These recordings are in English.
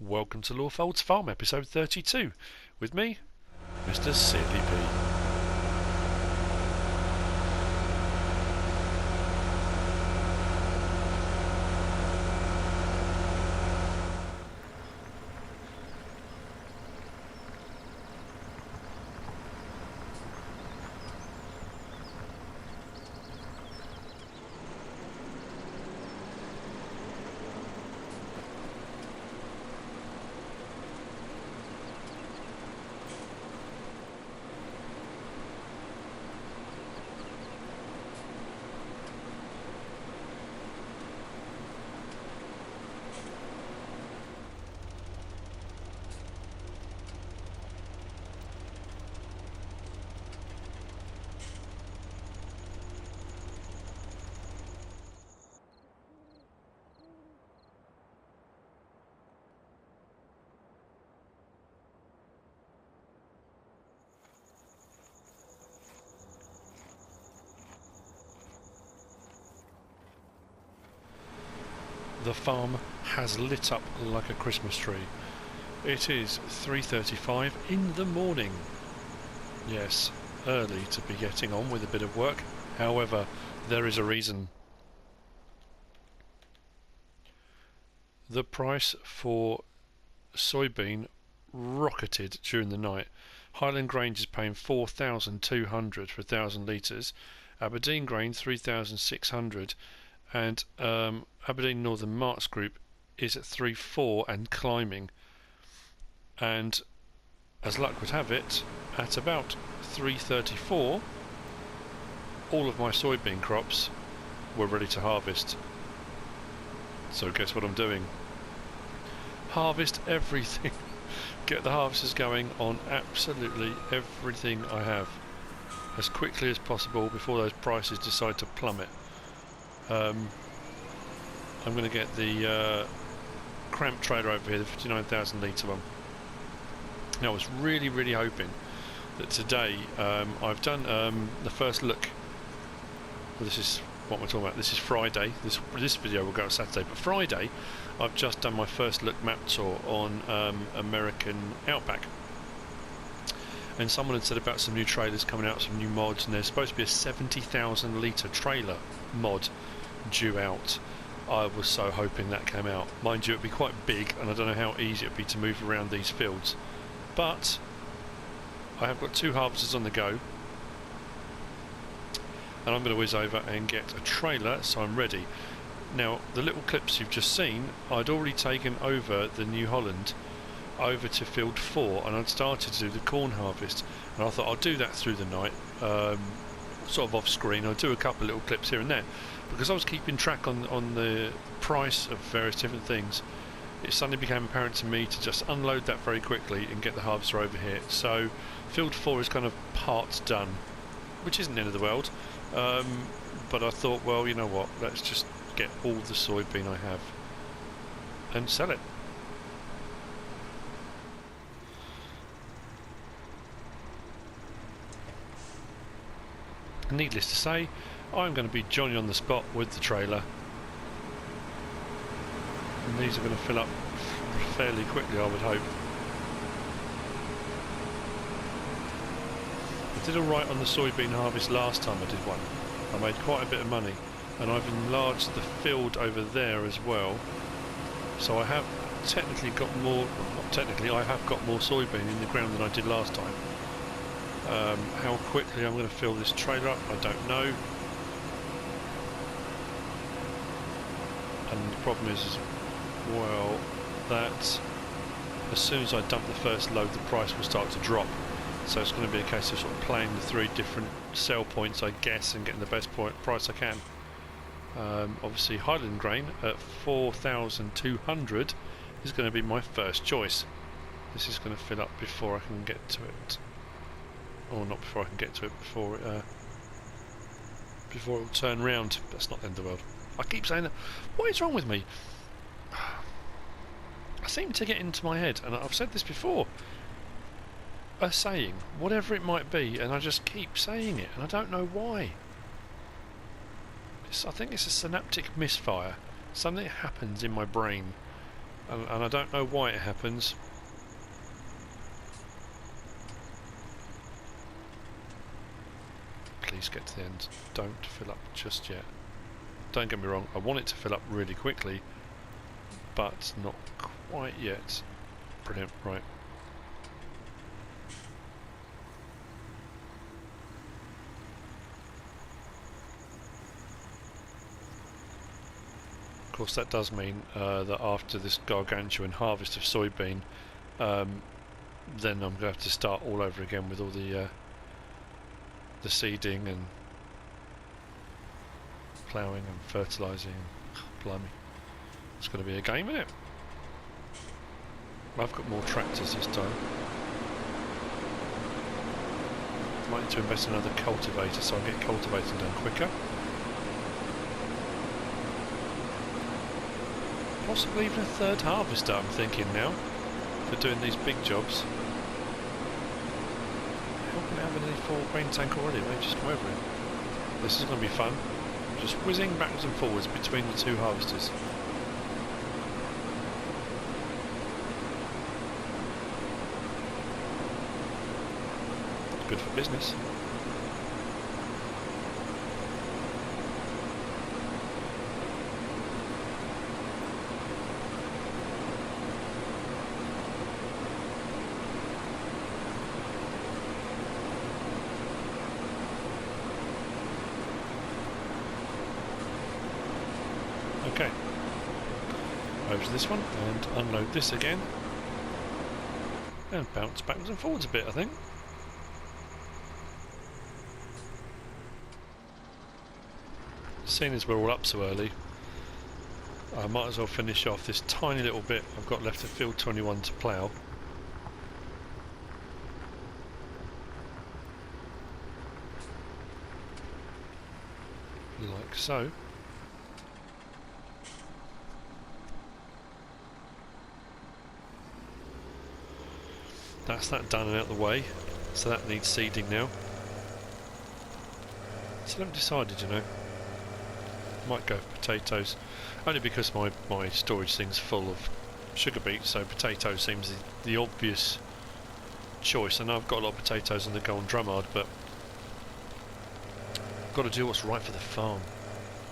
Welcome to Lawfolds Farm, episode 32, with me, MrSealyp. The farm has lit up like a Christmas tree. It is 3:35 in the morning. Yes, early to be getting on with a bit of work. However, there is a reason. The price for soybean rocketed during the night. Highland Grange is paying 4,200 for 1,000 litres. Aberdeen Grain 3,600. And Aberdeen Northern Marks Group is at 3.4 and climbing. And as luck would have it, at about 3.34, all of my soybean crops were ready to harvest. So guess what I'm doing? Harvest everything. Get the harvesters going on absolutely everything I have as quickly as possible before those prices decide to plummet. I'm going to get the cramp trailer over here, the 59,000 litre one. Now I was really hoping that today I've done the first look. Well, this is what we're talking about. This is Friday. This video will go on Saturday, but Friday I've just done my first look map tour on American Outback. And someone had said about some new trailers coming out, some new mods, and there's supposed to be a 70,000 litre trailer mod due out. I was so hoping that came out. Mind you, it'd be quite big, and I don't know how easy it'd be to move around these fields. But I have got two harvesters on the go, and I'm going to whiz over and get a trailer, so I'm ready. Now, the little clips you've just seen, I'd already taken over the New Holland over to field 4, and I'd started to do the corn harvest, and I thought I'll do that through the night, sort of off screen. I'll do a couple of little clips here and there, because I was keeping track on the price of various different things. It suddenly became apparent to me to just unload that very quickly and get the harvester over here. So field 4 is kind of part done, which isn't the end of the world, but I thought, well, you know what, let's just get all the soybean I have and sell it. Needless to say, I'm going to be Johnny on the spot with the trailer, and these are going to fill up fairly quickly, I would hope. I did alright on the soybean harvest last time I did one. I made quite a bit of money, and I've enlarged the field over there as well, so I have technically got more, not technically, I have got more soybean in the ground than I did last time. How quickly I'm going to fill this trailer up, I don't know. And the problem is as well that as soon as I dump the first load, the price will start to drop. So it's going to be a case of sort of playing the three different sell points, I guess, and getting the best price I can. Obviously Highland Grain at 4,200 is going to be my first choice. This is going to fill up before I can get to it. Or not before I can get to it, before it'll turn round. That's not the end of the world. I keep saying that. What is wrong with me? I seem to get into my head, and I've said this before, a saying, whatever it might be, and I just keep saying it, and I don't know why. I think it's a synaptic misfire. Something happens in my brain and I don't know why it happens. Please get to the end. Don't fill up just yet. Don't get me wrong, I want it to fill up really quickly, but not quite yet. Brilliant, right. Of course, that does mean that after this gargantuan harvest of soybean, then I'm going to have to start all over again with all the seeding and ploughing and fertilising. Blimey, it's going to be a game, isn't it? I've got more tractors this time. Might need to invest in another cultivator so I can get cultivating done quicker. Possibly even a third harvester, I'm thinking now, for doing these big jobs. How can I have an 4 grain tank already? Maybe just come over it. This is going to be fun. Just whizzing backwards and forwards between the two harvesters. Good for business. Okay, over to this one and unload this again and bounce backwards and forwards a bit, I think. Seeing as we're all up so early, I might as well finish off this tiny little bit I've got left of field 21 to plough. Like so. That's that done and out of the way, so that needs seeding now. Still haven't decided, you know. Might go for potatoes, only because my storage thing's full of sugar beets, so potato seems the obvious choice. I know I've got a lot of potatoes on the go on Drummard, but I've got to do what's right for the farm.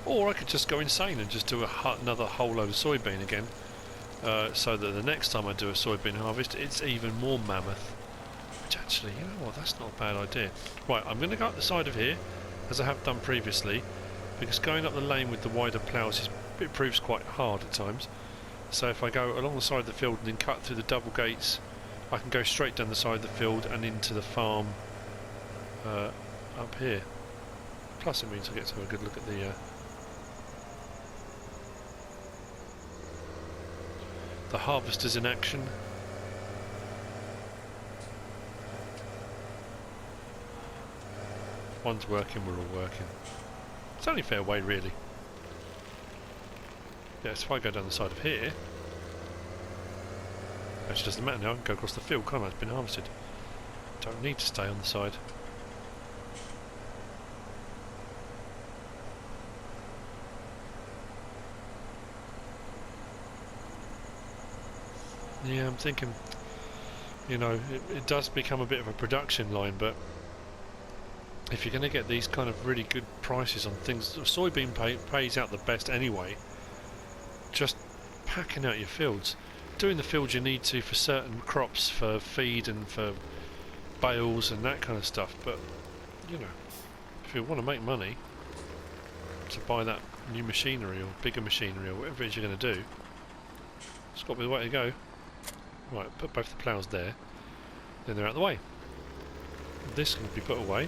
Or I could just go insane and just do another whole load of soybean again. So that the next time I do a soybean harvest, it's even more mammoth. Which actually, you know what, that's not a bad idea. Right, I'm going to go up the side of here, as I have done previously, because going up the lane with the wider ploughs, it proves quite hard at times. So if I go along the side of the field and then cut through the double gates, I can go straight down the side of the field and into the farm up here. Plus it means I get to have a good look at the harvesters in action. One's working, we're all working. It's only a fair way, really. Yes, if I go down the side of here, actually doesn't matter now, I can go across the field, can't I? It's been harvested. Don't need to stay on the side. Yeah, I'm thinking, you know, it does become a bit of a production line, but if you're going to get these kind of really good prices on things, soybean pays out the best anyway. Just packing out your fields, doing the fields you need to for certain crops, for feed and for bales and that kind of stuff. But you know, if you want to make money to buy that new machinery or bigger machinery or whatever it is you're going to do, it's got to be the way to go. Right, put both the ploughs there, then they're out of the way. This can be put away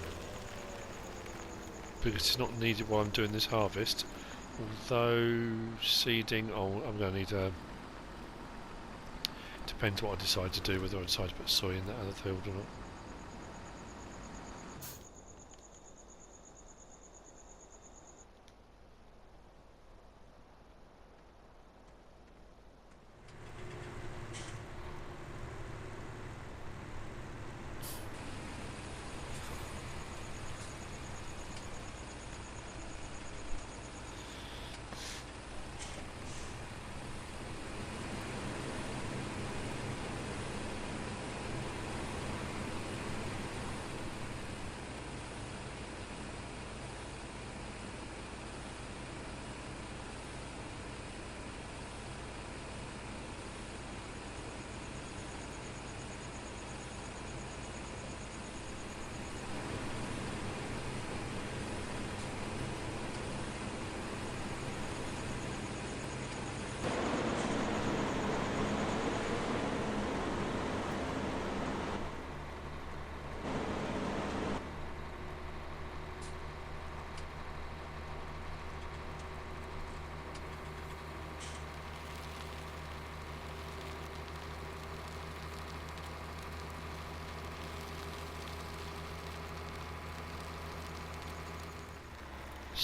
because it's not needed while I'm doing this harvest. Although seeding, oh, I'm going to need depends what I decide to do, whether I decide to put soy in that other field or not.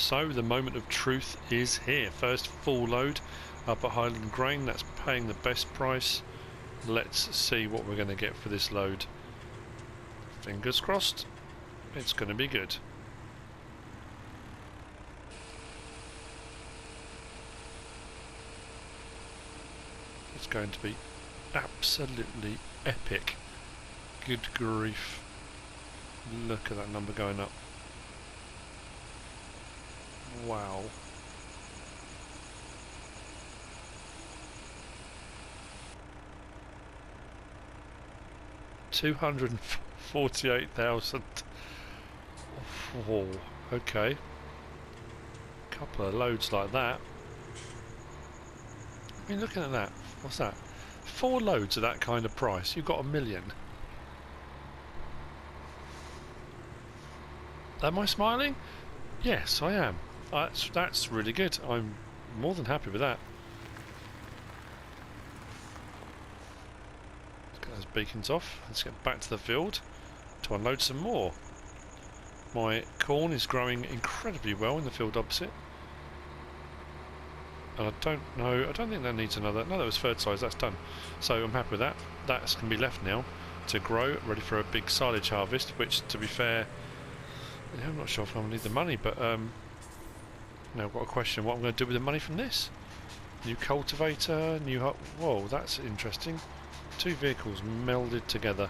So the moment of truth is here. First full load up at Highland Grain. That's paying the best price. Let's see what we're going to get for this load. Fingers crossed. It's going to be good. It's going to be absolutely epic. Good grief. Look at that number going up. Wow. $248,000. Oh, okay. Couple of loads like that. I mean, looking at that, what's that? 4 loads of that kind of price, you've got $1 million. Am I smiling? Yes, I am. That's really good. I'm more than happy with that. Let's get those beacons off. Let's get back to the field to unload some more. My corn is growing incredibly well in the field opposite. And I don't think that needs another. No, that was fertilised, that's done. So I'm happy with that. That's going to be left now to grow, ready for a big silage harvest, which, to be fair, yeah, I'm not sure if I'm going to need the money, but now I've got a question, what I'm going to do with the money from this? New cultivator, new... Whoa, that's interesting. 2 vehicles melded together.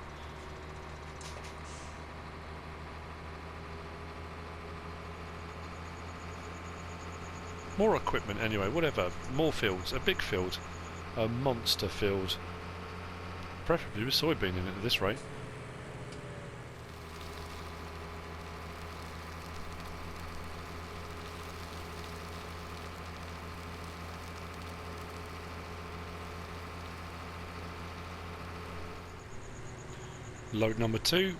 More equipment anyway, whatever. More fields, a big field. A monster field. Preferably with soybean in it at this rate. Load number 2.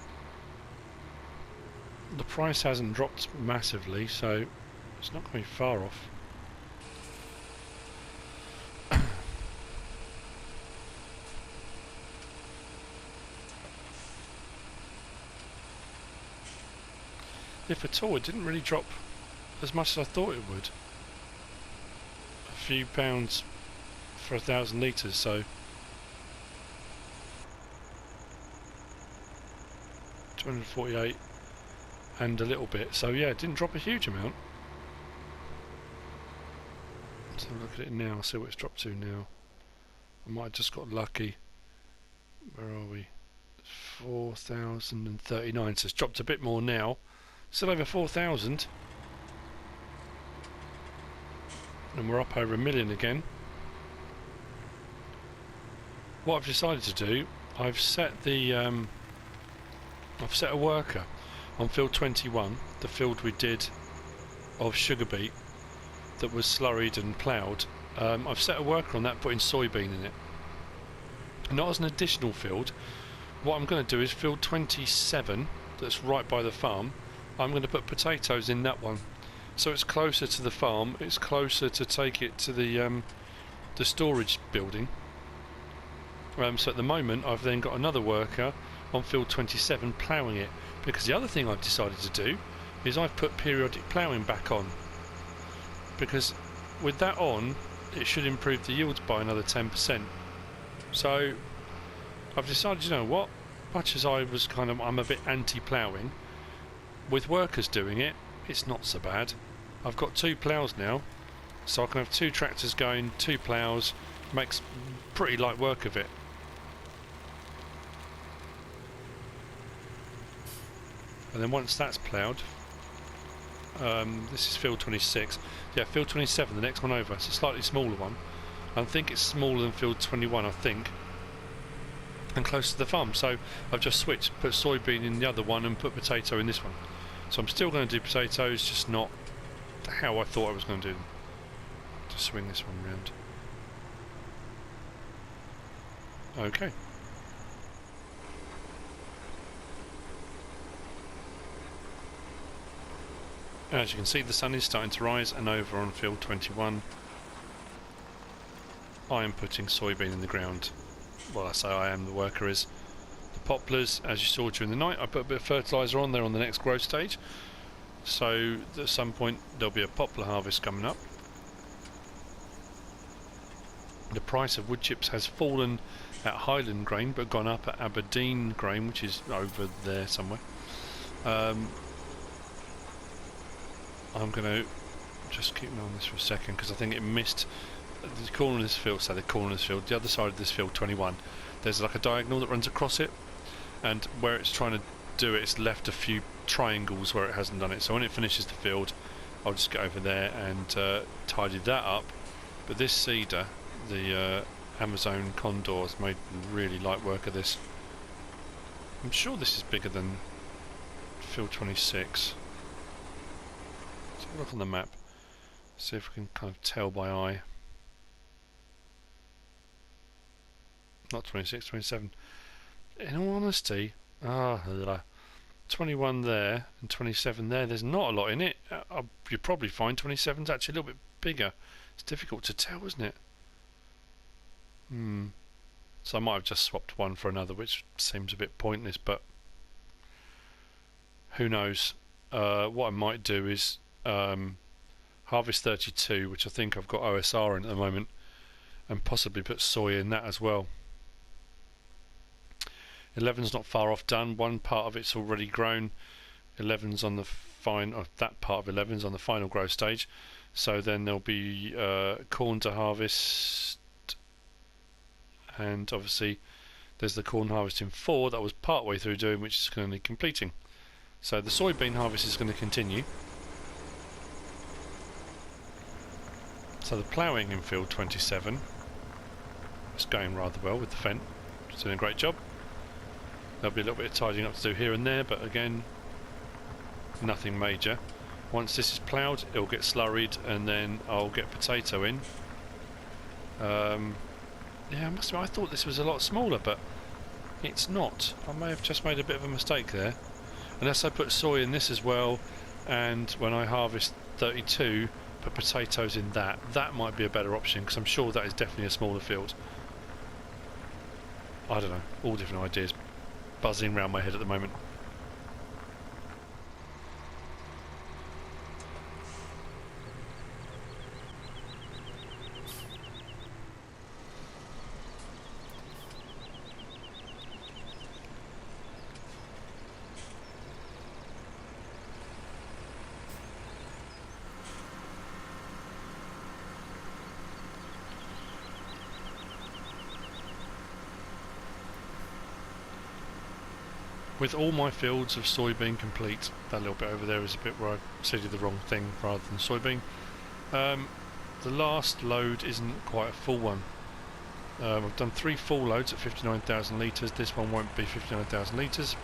The price hasn't dropped massively, so it's not going to be far off. If at all, it didn't really drop as much as I thought it would. A few pounds for 1,000 litres, so 248 and a little bit. So yeah, it didn't drop a huge amount. Let's have a look at it now, see what it's dropped to now. I might have just got lucky. Where are we? 4,039, so it's dropped a bit more now. Still over 4,000. And we're up over $1 million again. What I've decided to do, I've set a worker on field 21, the field we did of sugar beet that was slurried and ploughed. I've set a worker on that, putting soybean in it. Not as an additional field. What I'm going to do is field 27, that's right by the farm, I'm going to put potatoes in that one. So it's closer to the farm, it's closer to take it to the storage building. So at the moment I've then got another worker on field 27 ploughing it, because the other thing I've decided to do is I've put periodic ploughing back on, because with that on it should improve the yields by another 10%. So I've decided, you know what, much as I'm a bit anti-ploughing, with workers doing it, it's not so bad. I've got 2 ploughs now, so I can have 2 tractors going, 2 ploughs, makes pretty light work of it. And then once that's ploughed, this is field 26, yeah, field 27, the next one over, it's a slightly smaller one. I think it's smaller than field 21, I think, and close to the farm. So I've just switched, put soybean in the other one and put potato in this one. So I'm still going to do potatoes, just not how I thought I was going to do them. Just swing this one round. Okay. As you can see, the sun is starting to rise, and over on field 21 I am putting soybean in the ground. Well, I say I am, the worker is. The poplars, as you saw during the night, I put a bit of fertiliser on there on the next growth stage. so at some point there'll be a poplar harvest coming up. The price of wood chips has fallen at Highland grain but gone up at Aberdeen grain, which is over there somewhere. I'm going to just keep an eye on this for a second because I think it missed the corner of this field. So the corner of this field, the other side of this field, 21. There's like a diagonal that runs across it, and where it's trying to do it, it's left a few triangles where it hasn't done it. So when it finishes the field, I'll just get over there and tidy that up. But this seeder, the Amazon Condor, has made really light work of this. I'm sure this is bigger than field 26. Let's have a look on the map, see if we can kind of tell by eye. Not 26, 27. In all honesty, 21 there and 27 there, there's not a lot in it. You'll probably find 27's actually a little bit bigger. It's difficult to tell, isn't it? So I might have just swapped one for another, which seems a bit pointless, but who knows. What I might do is harvest 32, which I think I've got OSR in at the moment, and possibly put soy in that as well. 11's not far off done. One part of it's already grown. 11's on the that part of 11's on the final growth stage. So then there'll be corn to harvest, and obviously there's the corn harvesting 4 that I was part way through doing, which is currently completing. So the soybean harvest is going to continue. So the ploughing in field 27 is going rather well with the Fendt. It's doing a great job. There'll be a little bit of tidying up to do here and there, but again, nothing major. Once this is ploughed, it'll get slurried, and then I'll get potato in. Yeah, I must admit, I thought this was a lot smaller, but it's not. I may have just made a bit of a mistake there. Unless I put soy in this as well, and when I harvest 32, put potatoes in that. That might be a better option, because I'm sure that is definitely a smaller field. I don't know, all different ideas buzzing around my head at the moment. With all my fields of soybean complete, that little bit over there is a bit where I seeded the wrong thing rather than soybean. The last load isn't quite a full one. I've done 3 full loads at 59,000 litres. This one won't be 59,000 litres.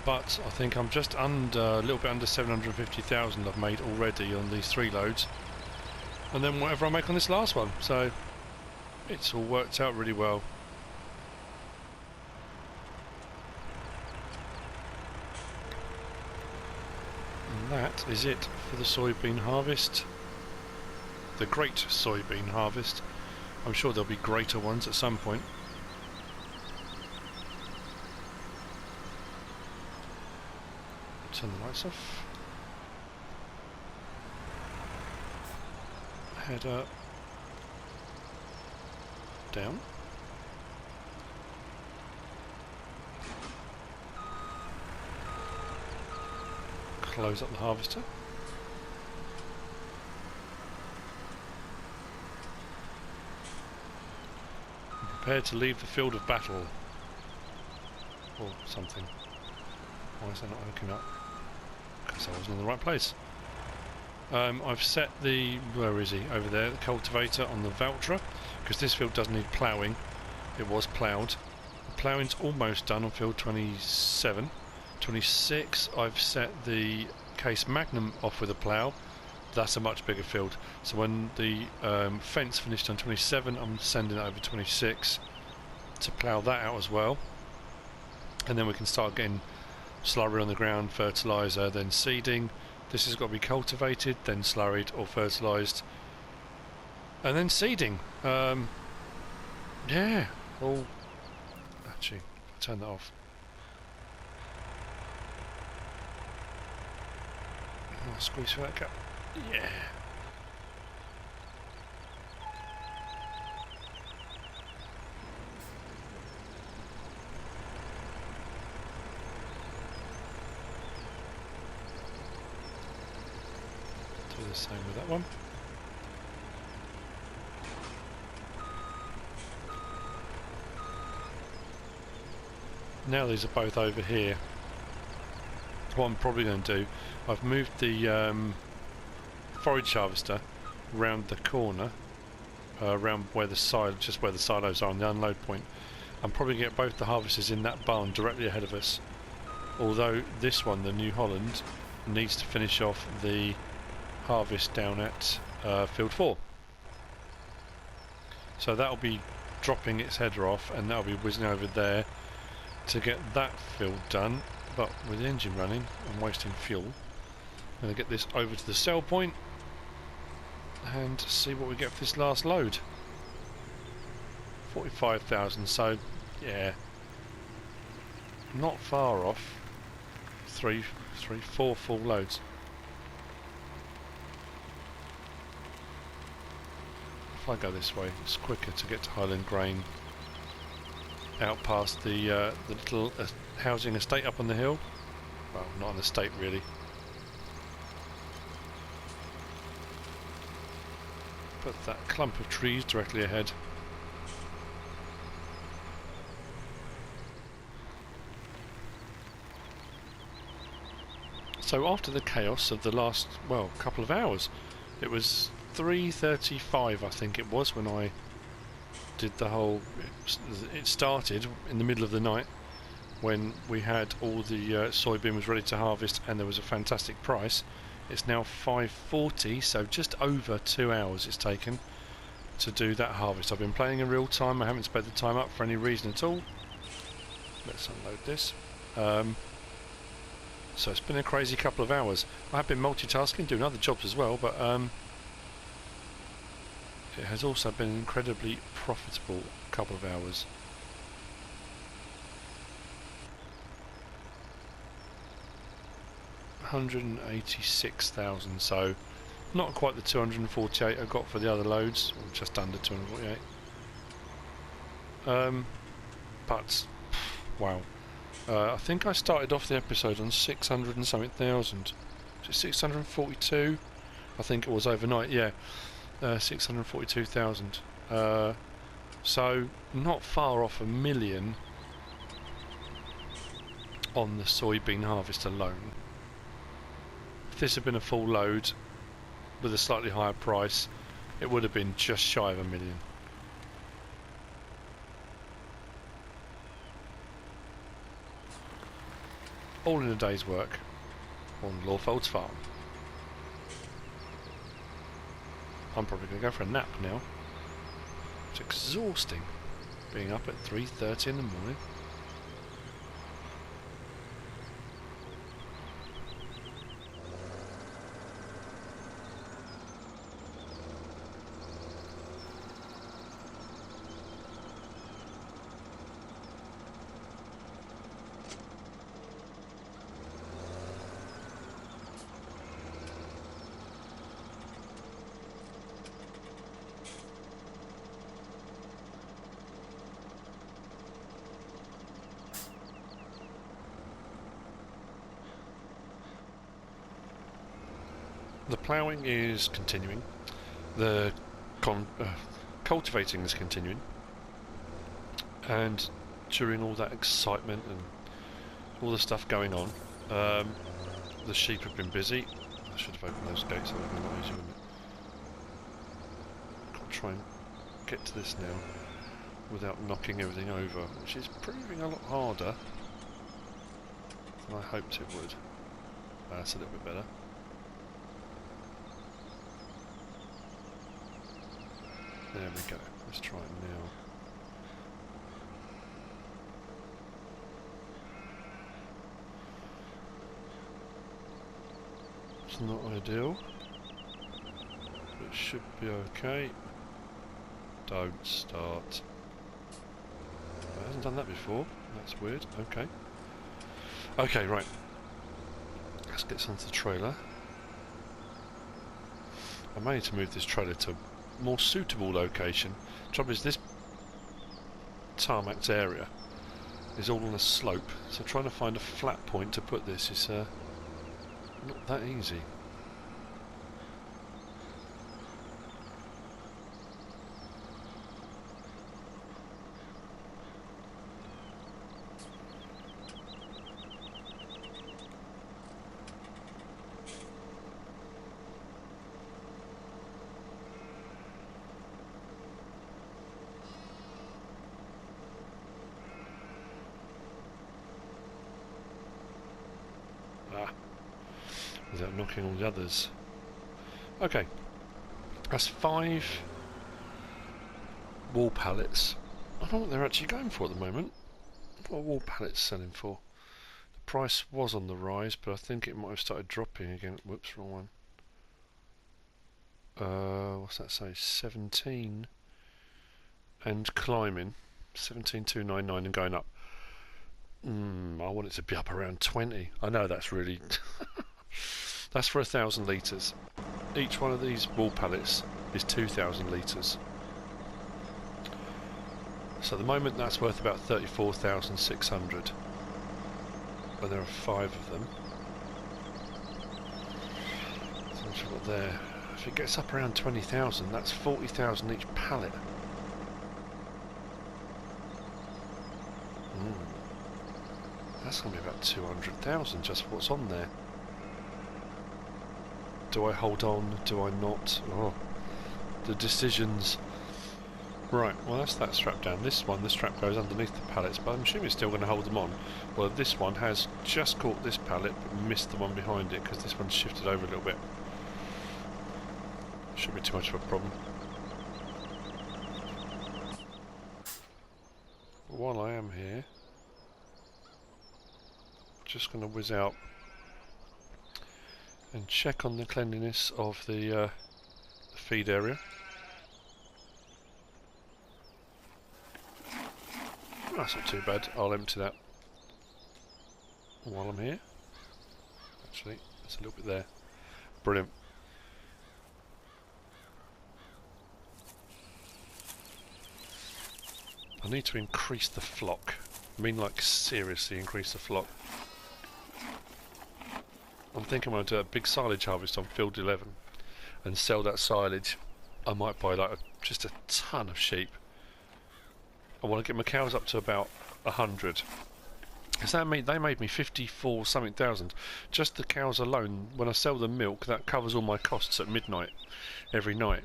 But I think I'm just under, a little bit under 750,000 I've made already on these 3 loads. And then whatever I make on this last one, so it's all worked out really well. And that is it for the soybean harvest, the great soybean harvest. I'm sure there'll be greater ones at some point. Turn the lights off. Header down. Close up the harvester. Prepare to leave the field of battle. Or something. Why is that not hooking up? Because I wasn't in the right place. I've set the, where is he, over there, the cultivator on the Valtra, because this field does need ploughing. It was ploughed. The ploughing's almost done on field 27. 26, I've set the Case Magnum off with a plough. That's a much bigger field. So when the fence finished on 27, I'm sending it over 26 to plough that out as well. And then we can start getting slurry on the ground, fertiliser, then seeding. This has got to be cultivated, then slurried or fertilised, and then seeding. Yeah, all Actually, turn that off. I'll squeeze through that gap. Yeah. Do the same with that one. Now these are both over here. What I'm probably going to do, I've moved the forage harvester round the corner, around where the just where the silos are on the unload point. I'm probably going to get both the harvesters in that barn directly ahead of us. Although this one, the New Holland, needs to finish off the harvest down at field 4. So that'll be dropping its header off, and that'll be whizzing over there to get that field done. But with the engine running, I'm wasting fuel. I'm going to get this over to the sell point and see what we get for this last load. 45,000, so yeah, not far off. Four full loads. If I go this way, it's quicker to get to Highland Grain, out past the little housing estate up on the hill. Well, not an estate really. But that clump of trees directly ahead. So after the chaos of the last, well, couple of hours, it was 3:35 I think it was when I did the whole, it started in the middle of the night when we had all the soybean was ready to harvest and there was a fantastic price. It's now 5:40, so just over 2 hours it's taken to do that harvest. I've been playing in real time, I haven't sped the time up for any reason at all. Let's unload this. So it's been a crazy couple of hours. I have been multitasking, doing other jobs as well, but it has also been an incredibly profitable couple of hours. $186,000, so not quite the 248 I got for the other loads, or just under 248. But wow, I think I started off the episode on 600 and something thousand. 642, I think it was overnight. Yeah, 642,000. So not far off a million on the soybean harvest alone. If this had been a full load with a slightly higher price, it would have been just shy of a million. All in a day's work on Lawfolds Farm. I'm probably going to go for a nap now. It's exhausting being up at 3:30 in the morning. The ploughing is continuing, the cultivating is continuing, and during all that excitement and all the stuff going on, the sheep have been busy. I should have opened those gates, that would have been a lot easier, wouldn't it? I'll try and get to this now without knocking everything over, which is proving a lot harder than I hoped it would. That's a little bit better. There we go, let's try it now. It's not ideal, but it should be okay. Don't start. It hasn't Hasn't done that before. That's weird. Okay. Okay, right. Let's get onto the trailer. I may need to move this trailer to a more suitable location. Trouble is, this tarmac area is all on a slope, so trying to find a flat point to put this is not that easy. Without knocking all the others. Okay, that's 5 wall pallets. I don't know what they're actually going for at the moment. What are wall pallets selling for? The price was on the rise, but I think it might have started dropping again. Whoops, wrong one. What's that say? 17 and climbing. 17,299 and going up. I want it to be up around 20. I know that's really... That's for 1,000 litres. Each one of these wall pallets is 2,000 litres. So at the moment that's worth about 34,600. And there are 5 of them. So much I've got there. If it gets up around 20,000, that's 40,000 each pallet. That's going to be about 200,000 just for what's on there. Do I hold on? Do I not? Oh, the decisions. Right, well that's that strap down. This one, the strap goes underneath the pallets, but I'm assuming it's still going to hold them on. Well, this one has just caught this pallet, but missed the one behind it, because this one's shifted over a little bit. Shouldn't be too much of a problem. While I am here, just going to whiz out and check on the cleanliness of the feed area. That's not too bad. I'll empty that while I'm here. Actually, it's a little bit there. Brilliant. I need to increase the flock. I mean, like, seriously increase the flock. I'm thinking when I do a big silage harvest on field 11 and sell that silage, I might buy like just a ton of sheep. I want to get my cows up to about 100. Because they made me 54 something thousand. Just the cows alone, when I sell the milk, that covers all my costs at midnight every night.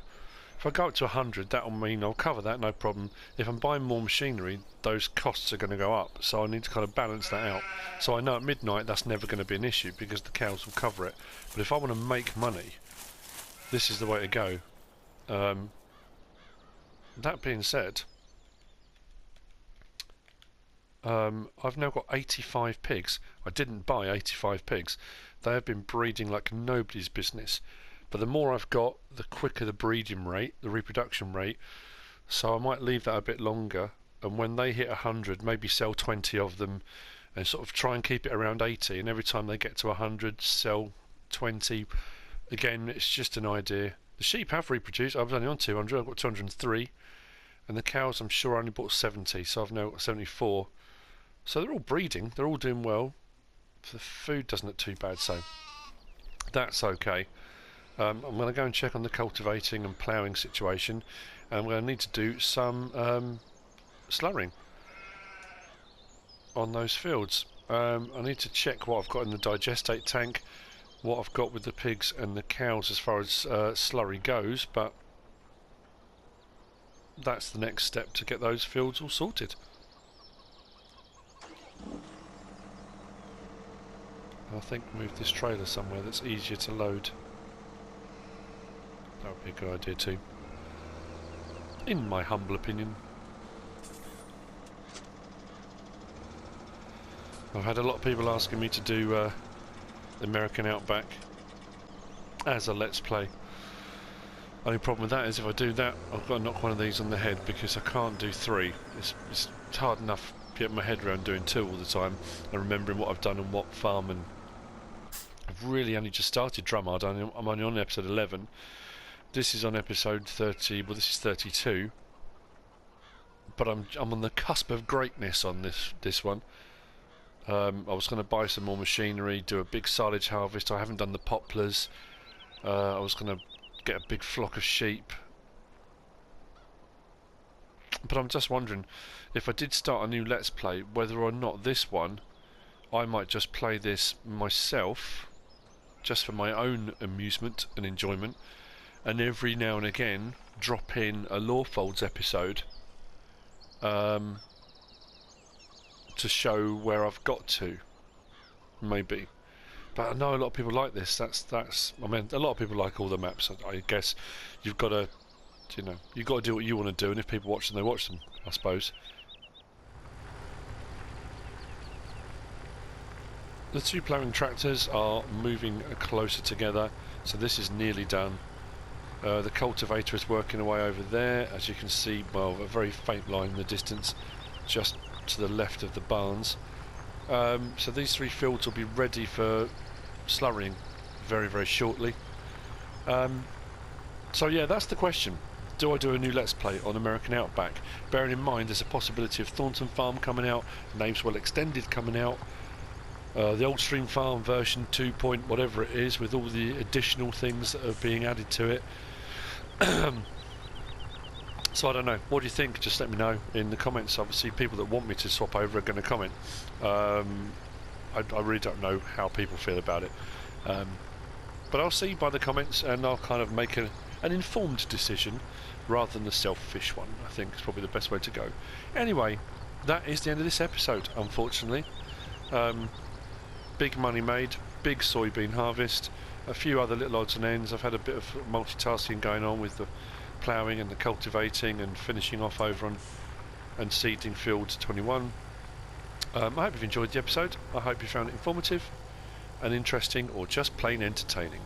If I go up to 100, that'll mean I'll cover that, no problem. If I'm buying more machinery, those costs are going to go up, so I need to kind of balance that out. So I know at midnight that's never going to be an issue because the cows will cover it. But if I want to make money, this is the way to go. That being said, I've now got 85 pigs. I didn't buy 85 pigs. They have been breeding like nobody's business. But the more I've got, the quicker the breeding rate, the reproduction rate. So I might leave that a bit longer, and when they hit 100, maybe sell 20 of them and sort of try and keep it around 80, and every time they get to 100, sell 20. Again, it's just an idea. The sheep have reproduced. I was only on 200, I've got 203, and the cows I'm sure I only bought 70, so I've now got 74. So they're all breeding, they're all doing well. The food doesn't look too bad, so that's okay. I'm going to go and check on the cultivating and ploughing situation, and I'm going to need to do some slurrying on those fields. I need to check what I've got in the digestate tank, what I've got with the pigs and the cows as far as slurry goes, but that's the next step to get those fields all sorted. I think move this trailer somewhere that's easier to load. That would be a good idea too, in my humble opinion. I've had a lot of people asking me to do the American Outback as a Let's Play. Only problem with that is if I do that, I've got to knock one of these on the head because I can't do 3. It's hard enough get my head around doing two all the time and remembering what I've done on what farm. And I've really only just started Drumard. I'm only on episode 11. This is on episode 30. Well, this is 32. But I'm on the cusp of greatness on this one. I was going to buy some more machinery, do a big silage harvest. I haven't done the poplars. I was going to get a big flock of sheep. But I'm just wondering, if I did start a new Let's Play, whether or not this one, I might just play this myself, just for my own amusement and enjoyment, and every now and again drop in a Lawfolds episode to show where I've got to, maybe. But I know a lot of people like this. That's. I mean, a lot of people like all the maps. I guess you've got to, you've got to do what you want to do, and if people watch them, they watch them, I suppose. The two ploughing tractors are moving closer together, so this is nearly done. The cultivator is working away over there, as you can see. Well, a very faint line in the distance, just to the left of the barns. So these three fields will be ready for slurrying very, very shortly. So yeah, that's the question. Do I do a new Let's Play on American Outback? Bearing in mind there's a possibility of Thornton Farm coming out, Knaveswell Extended coming out, the Old Stream Farm version 2 point whatever it is, with all the additional things that are being added to it. So I don't know. What do you think? Just let me know in the comments. Obviously, people that want me to swap over are going to comment. I really don't know how people feel about it, but I'll see by the comments, and I'll kind of make an informed decision rather than a selfish one. I think it's probably the best way to go. Anyway, that is the end of this episode, unfortunately. Big money made, big soybean harvest, a few other little odds and ends. I've had a bit of multitasking going on with the ploughing and the cultivating and finishing off over on and seeding field 21. I hope you've enjoyed the episode. I hope you found it informative and interesting, or just plain entertaining.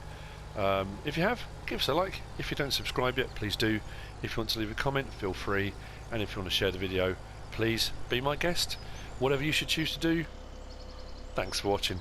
If you have, give us a like. If you don't subscribe yet, please do. If you want to leave a comment, feel free. And if you want to share the video, please be my guest. Whatever you should choose to do. Thanks for watching.